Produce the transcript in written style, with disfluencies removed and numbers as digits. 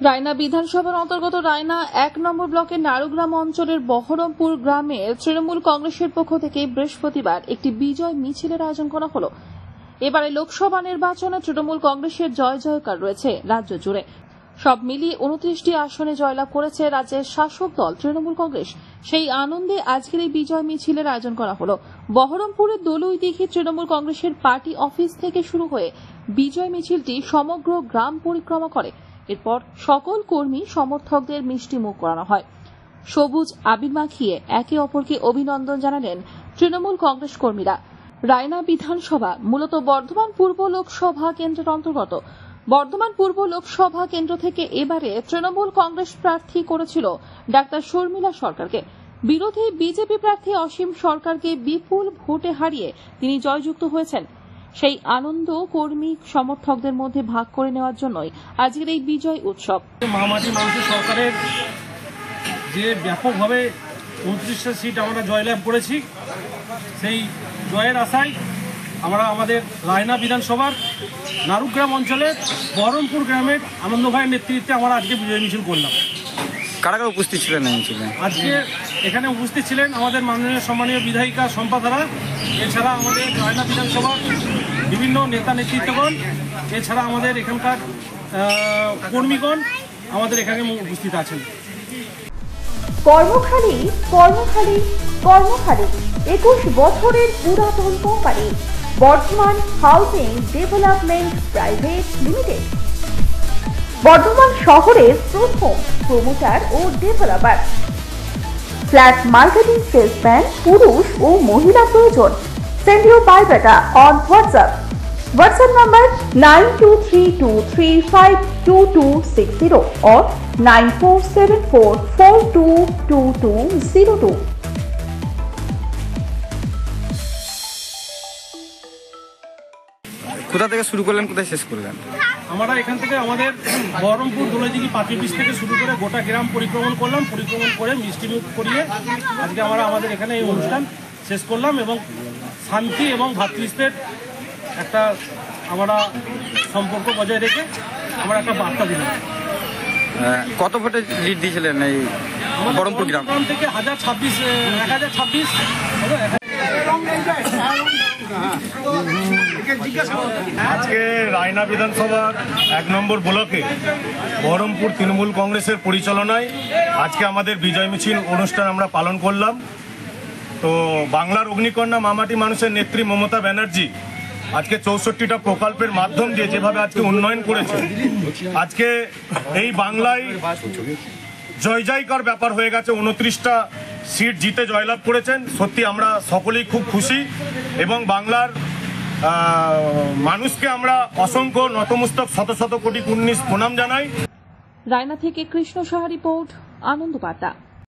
রায়না বিধানসভার অন্তর্গত রায়না ১ নম্বর ব্লকের নারুগ্রাম অঞ্চলের বহরমপুর গ্রামে তৃণমূল কংগ্রেসের পক্ষ থেকে বৃহস্পতিবার একটি বিজয় মিছিলের আয়োজন করা হল। এবারে লোকসভা নির্বাচনে তৃণমূল কংগ্রেসের জয় জয়কার রয়েছে রাজ্য জুড়ে। সব মিলিয়ে ২৯টি আসনে জয়লাভ করেছে রাজ্যের শাসক দল তৃণমূল কংগ্রেস। সেই আনন্দে আজকের এই বিজয় মিছিলের আয়োজন করা হল। বহরমপুরের দলুইদিঘি তৃণমূল কংগ্রেসের পার্টি অফিস থেকে শুরু হয়ে বিজয় মিছিলটি সমগ্র গ্রাম পরিক্রমা করে। এরপর সকল কর্মী সমর্থকদের মিষ্টি মুখ করানো হয়। সবুজ আবির মাখিয়ে একে অপরকে অভিনন্দন জানালেন তৃণমূল কংগ্রেস কর্মীরা। রায়না বিধানসভা মূলত বর্ধমান পূর্ব লোকসভা কেন্দ্রের অন্তর্গত। বর্ধমান পূর্ব লোকসভা কেন্দ্র থেকে এবারে তৃণমূল কংগ্রেস প্রার্থী করেছিল ডাক্তার শর্মিলা সরকারকে। বিরোধী বিজেপি প্রার্থী অসীম সরকারকে বিপুল ভোটে হারিয়ে তিনি জয়যুক্ত হয়েছেন। সেই আনন্দ কর্মী সমর্থকদের মধ্যে ভাগ করে নেওয়ার জন্যই আজকের এই বিজয় উৎসব। মামাটি মানুষের সরকারের যে ব্যাপকভাবে ২৯টা সিট আমরা জয়লাভ করেছি, সেই জয়ের আশায় আমরা আমাদের রায়না বিধানসভার নারুগ্রাম অঞ্চলের বহরমপুর গ্রামের আনন্দ ভাইয়ের নেতৃত্বে আমরা আজকে বিজয় মিছিল করলাম। কারা কারা উপস্থিত ছিলেন? আজকে এখানে উপস্থিত ছিলেন আমাদের মাননীয় সম্মানীয় বিধায়িকা সম্পাদারা, এছাড়া আমাদের রায়না বিধানসভার বিভিন্ন নেতা নেতৃত্বগণ, এছাড়া আমাদের এখানকার কর্মীগণ আমাদের এখানে উপস্থিত আছেন। কর্মখালী কর্মখালী কর্মখালী ২১ বছরের পুরাতন company Bardhaman housing development private limited, Bardhaman শহরের প্রথম প্রমোটার ও ডেভেলপার। ফ্ল্যাট মার্কেটিং সেলসম্যান পুরুষ ও মহিলা প্রয়োজন। Send your biodata on WhatsApp. WhatsApp number 9232352260 or 9474422202। কোথা থেকে শুরু করলেন, কোথায় শেষ করলেন? আমরা এখান থেকে আমাদের বহরমপুর দোলাইদিঘি পার্টি অফিস থেকে শুরু করে গোটা গ্রাম পরিক্রমণ করলাম। পরিক্রমণ করে মিষ্টিমুখ করিয়ে আজকে আমরা আমাদের এখানে এই অনুষ্ঠান শেষ করলাম এবং শান্তি এবং ভ্রাতৃত্বের একটা আমরা সম্পর্ক বজায় রেখে আমরা একটা বার্তা দিলাম। কত ভোটে লিড দিয়েছিলেন এই বহরমপুর গ্রাম থেকে? 1026। আজকে রায়না বিধানসভার ১ নম্বর ব্লকে বহরমপুর তৃণমূল কংগ্রেসের পরিচালনায় আজকে আমাদের বিজয় মিছিল অনুষ্ঠান আমরা পালন করলাম। তো বাংলার অগ্নিকন্যা মামাটি মানুষের নেত্রী মমতা ব্যানার্জি আজকে ৬৪টা প্রকল্পের মাধ্যম দিয়ে যেভাবে আজকে উন্নয়ন করেছে, আজকে এই বাংলায় জয় জয়কার ব্যাপার হয়ে গেছে। ২৯টা সিট জিতে জয়লাভ করেছেন। সত্যি আমরা সকলেই খুব খুশি এবং বাংলার মানুষকে আমরা অসংখ্য নতমস্তক শত শত কোটি প্রণাম জানাই। রায়না থেকে কৃষ্ণ সাহা রিপোর্ট, আনন্দ বার্তা।